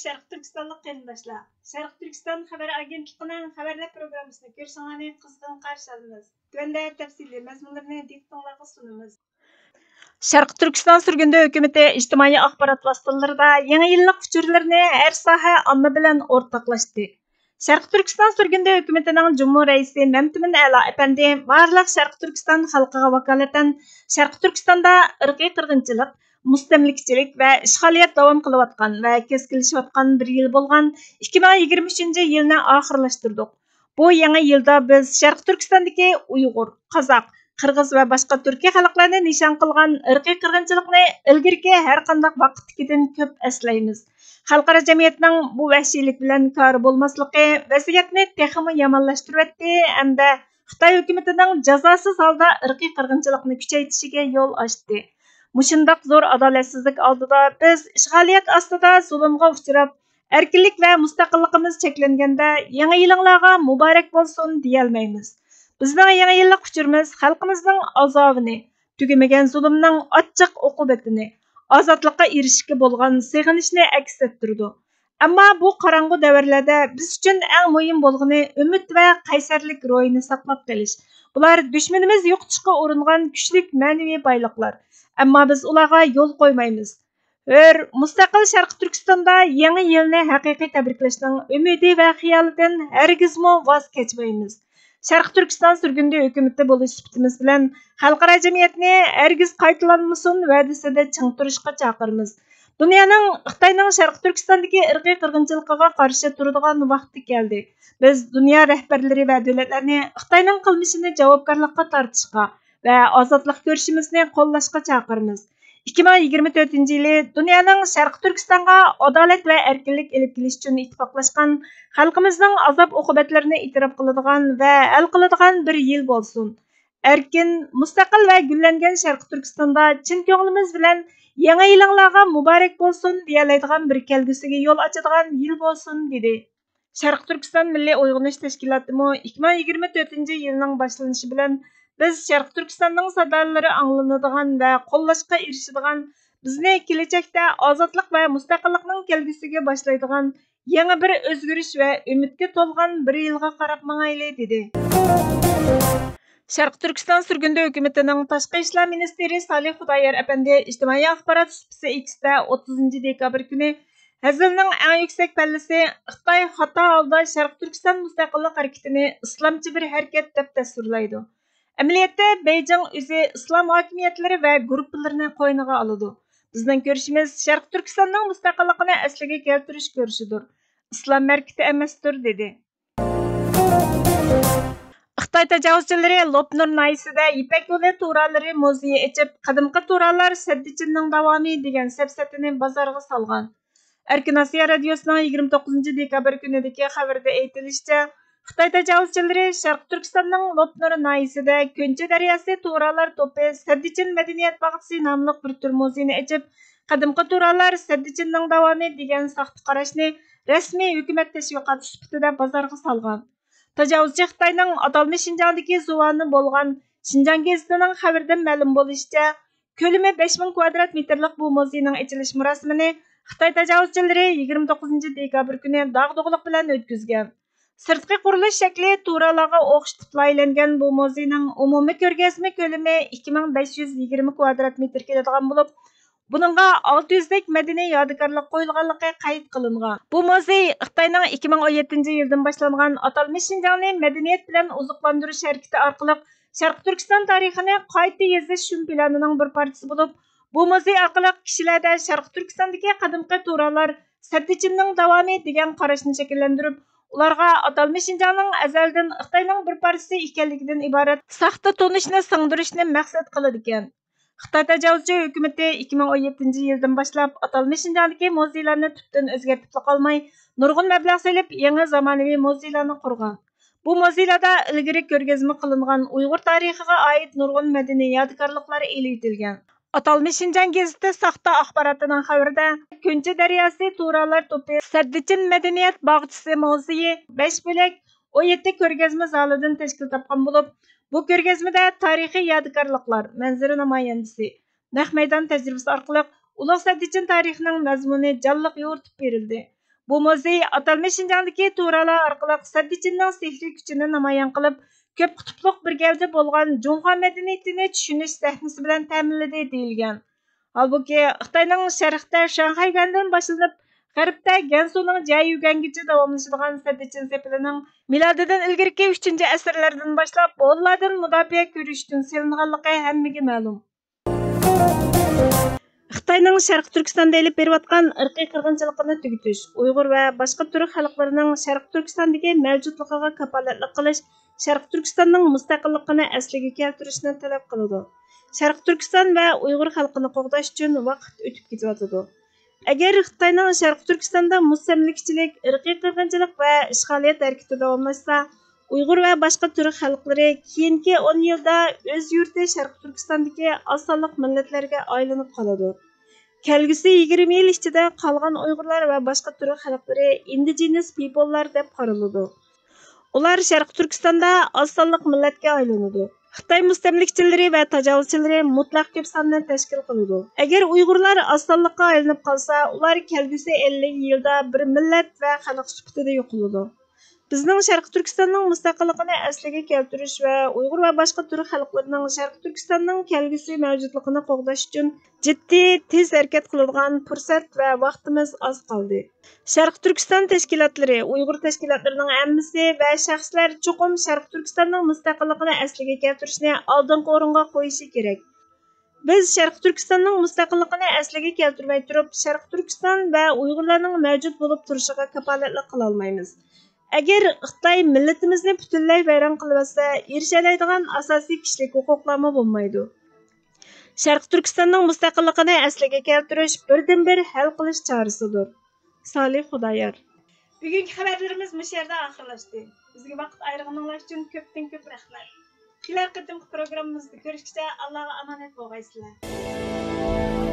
Şərq Türkistanlıq qərindaşlar. Şərq Türkistan xəbər agentliğinin xəbərlər proqramısını görüşünüzü qızğın qarşı alırıq. Tövəndə təfsili məzmunlarını diqqətinizə sunumuz. Şərq Türkistan sürgündə hökuməti ictimai axbarat vasitələrində yeni illik uçurlarını hər sahə amma bilan ortaqlaşdı. Şərq Türkistan sürgündə hökumətinin Cumhur Reisi Məmtimin Əla əpəndi barlıq Şərq Türkistan xalqıga vakalatan Şərq Türkistanda irqi qırğınçılıq, mustamlikçilik və işğaliyat davam qılıbatqan və keskinləşiyotqan bir yıl bolğan 2023 yılını axırlaşdırdıq. Bu yangi yılda biz Şərq Türkistandakı Uyğur, Qazaq, Qırğız və başqa Türkiyə xalqlarını nişan qılğan irqi qırğınçılıqni ilgirki hər qandaq vaqtdakidan köp əslaymiz. Xalqara cəmiyyətinin bu vəhşilik bilan kari bolmaslığı vəziyyətni texmi yamanlaşdırıvetdi hamda Xitay hökumətinin cəzasız halda irqi qırğınçılıqni küçəytişiga yol açdı. Muşundaq zor adalatsizlik aldıda biz işğaliyat astida zulümga uçrab, erkinlik və müstaqilligimiz çeklengende yangi yıllarga mübarek bolsun deyalmaymiz. Bizning yangi yillik uçurimiz xalqimizning azobini, tugamagan zulmning ochiq uqubatini, ozodlikqa erishishga bo'lgan sig'inishni aks ettirdi. Ammo bu qorong'u davrlarda biz uchun eng muhim bo'lgani umid va qaysarlik ro'yini saqlab qolish. Bular dushmanimiz yo'qotishga uringan kuchlik ma'naviy boyliqlar. Ammo biz ularga yo'l qo'ymaymiz. Mustaqil Şərq Türkistanda yangi yilni haqiqiy tabriklashning umidi va xiyolidan hargizmo voz kechmaymiz. Şərq Türkistan sürgündə hökuməti bo'lish sifatimiz bilan xalqaro jamiyatni hargiz qaytalanmasin va'dasida ching turishga chaqiramiz. Dunyoning Xitoyning Şərq Türkistandagi irqiy qirg'inchiligiga qarshi turadigan vaqti keldi. Biz dunyo rahbarlari va davlatlarni Xitoyning qilmishini javobgarlikka tortishga və azadlıq görüşümüzü qollashga chaqiramiz. 2024 yılı dünyanın Şərq Türkistan'a adalet və erkinlik elib kelish üçün ittifaqlaşqan, xalqimizning azab uqubatlarini e'tirof qiladigan və hal qiladigan bir yil bo'lsin. Erkin, mustaqil və güllangan Şərq Türkistanda chin ko'nglimiz bilan yangi yilinglarga muborak bo'lsin deyalaydigan bir kelgusiga yo'l ochadigan yil bo'lsin dedi. Şərq Türkistan Milliy Uyg'unish Tashkilotimi 2024 yilning boshlanishi bilan biz Şərq Türkistanның sadalları anglanadigan və qollashqa erishadigan, bizni kelajakda ozodlik və mustaqillikning kelgusiga boshlaydigan yangi bir o'zgarish və umidga to'lgan bir yilga qarab mangayli dedi. Şərq Türkistan sürgündə hökumətinin Tashqi ishlar ministri Salih Xudoyer əpəndi ijtimoiy axborot supisi X'da 30 dekabr kuni hazilning eng yuksak pallasi Xitoy xato holda Şərq Türkistan mustaqillik harakatini islomchi bir harakat deb tasvirlaydi. Əməliyyatda Beijing o'zi islom hokimiyatlari va guruhlarni qo'yniga oladi. Bizning ko'rishimiz Şərq Türkistanning mustaqilligini asliga keltirish ko'rishidir. Islom markati emasdir dedi. Xitoy tajovuzchilari Lopnur nayisida Ipak yo'li to'ralari muzeyi ochib, qadimgi to'ralar Saddichinning davomi degan safsatini bozorga solgan. Erkin Osiyo radiosining 29 dekabr kunidagi xabarda aytilishicha, Xitoy tajovuzchilari Şərq Türkistanning Lopnur nayisida Ko'nchi daryosi to'ralar to'pi Saddichin madaniyat bog'chisi nomli bir tur muzeyni ochib, qadimgi to'ralar Saddichinning davomi degan saxta qarashni rasmiy hukumat tashviqoti sifatida bozorga solgan. Tajovuzchi Xitoyning atalmish Şinjandagi zuvoni bo'lgan Şinjan gazetining xabaridan ma'lum bo'lishicha, ko'lami 5000 kvadrat metrlik bu muzeyning ochilish marosimini Xitoy tajovuzchilari 29 dekabr kuni dag'dug'liq bilan o'tkazgan. Sirtqi qurilish shakli to'ralarga o'xshatib loyihalangan bu muzeyning umumiy ko'rgazma ko'lami 2520 kvadrat metr keladigan bo'lib, buningga 600 lik madaniy yodikorlik qo'yilganligi qayd qilingan. Bu muzey Xitoyning 2017 yildan boshlangan atalmish Şinjanni madaniyat bilan oziqlantirish harakati orqali Şərq Türkistan tarixini qayta yozish planining bir parchasi bo'lib, bu muzey orqali kishilarda Şərq Türkistandagi qadimgi to'ralar Saddichinning davomi degan qarashni shakllantirib, ularga atalmish Şinjanning azaldan Xitoyning bir parchasi ekanligidan iborat saxta tunishni singdirishni maqsad qiladi ekan. Xitoy tajovuzchi hukumati 2017 yildan boshlab atalmish Şinjandagi muzeylarni tubdan o'zgartib qolmay, nurg'un mablag' solib, yangi zamonaviy muzeylarni qurgan. Bu muzeylarda ilgari ko'rgazma qilingan Uyg'ur tarixiga oid nurg'un madaniy yodgorliklar e'litilgan. Atalmish Şinjan gazeti saxta axborotining xabarida Ko'nchi daryosi to'ralar to'pi Saddichin madaniyat bog'chisi muzeyi 5 bo'lak 17 ko'rgazma zalidan tashkil topgan bo'lib, bu ko'rgazmada tarixiy yodgorliklar, manzara namoyandasi, naq maydon tajribasi orqali Ulug' Saddichin tarixining mazmuni jonliq yo'ritib berildi. Bu muzey atalmış Şinjandagi To'ralar orqali Saddichinning sehriy kuchini namoyon qilib, ko'p qutupluq bir gavda bo'lgan Junxo madaniyatini tushunish sahnasi bilan ta'minladi deyilgan. Halbuki Xitoyning sharqda Shanxay gandan boshlanib, g'arbda Gansuning Jayugangacha davomlashadigan Saddichin sepilining milodidan ilgirki 3-asrlardan boshlab Bollardan mudofaa ko'rish uchun selinganligi hammaga ma'lum. Xitoyning Sharq Turkistonda elib berayotgan irqiy qirg'inchilikni tugutish, Uyg'ur va boshqa turk xalqlarining Sharq Turkistondagi mavjudligiga kafolatlik qilish, Sharq Turkistonning mustaqilligini asliga keltirishni talab qiladi. Sharq Turkiston va Uyg'ur xalqini qo'g'dash uchun vaqt o'tib ketyotidi. Agar Xitoyning Sharq Turkistonda mustamlikachilik, irqiy qirg'inchilik va ishg'oliyat harakati davomlashsa, Uyg'ur va boshqa turk xalqlari keyingi 10 yilda o'z yurti Sharq Turkistondagi osonliq millatlarga aylanib qoladi. Kelgusi 20 yil ichida qolgan Uyg'urlar va boshqa turk xalqlari indigenous people'lar deb qaraladi. Ular Sharq Turkistonda osonliq millatga aylanadi. Xitoy mustamlikchilari va tajovuzchilari mutlaq ko'p sonni tashkil qiladi. Agar Uyg'urlar osonliqqa aylanib qolsa, ular kelgusi 50 yilda bir millat va xalq sifatida yo'qoladi. Bizning Sharq Turkistonning mustaqilligini asliga keltirish va Uyg'ur va boshqa turk xalqlarining Sharq Turkistonning kelgusi mavjudligini qo'g'dash uchun jiddiy, tez harakat qiladigan fursat va vaqtimiz oz qoldi. Sharq Turkiston tashkilotlari, Uyg'ur tashkilotlarining hammasi va shaxslar cho'qim Sharq Turkistonning mustaqilligini asliga keltirishni oldingi o'ringa qo'yishi kerak. Biz Sharq Turkistonning mustaqilligini asliga keltirmay turib, Sharq Turkiston va Uyg'urlarning mavjud bo'lib turishiga kafolatlik qila olmaymiz. Agar Xitoy millatimizni butunlay vayron qilib olsa, erishalaydigan asosiy kishilik huquqlarmi bo'lmaydi. Sharq Turkistonning mustaqilligini asliga keltirish birdan-bir hal qilish chorasidir. Salih Xudoyor. Bugungi xabarlarimiz bu yerda oxirlashdi. Bizga vaqt ayirganingiz uchun ko'p rahmat. Kelar qatimki programmamizda ko'rishguncha Allohga omonat bo'lgaysizlar.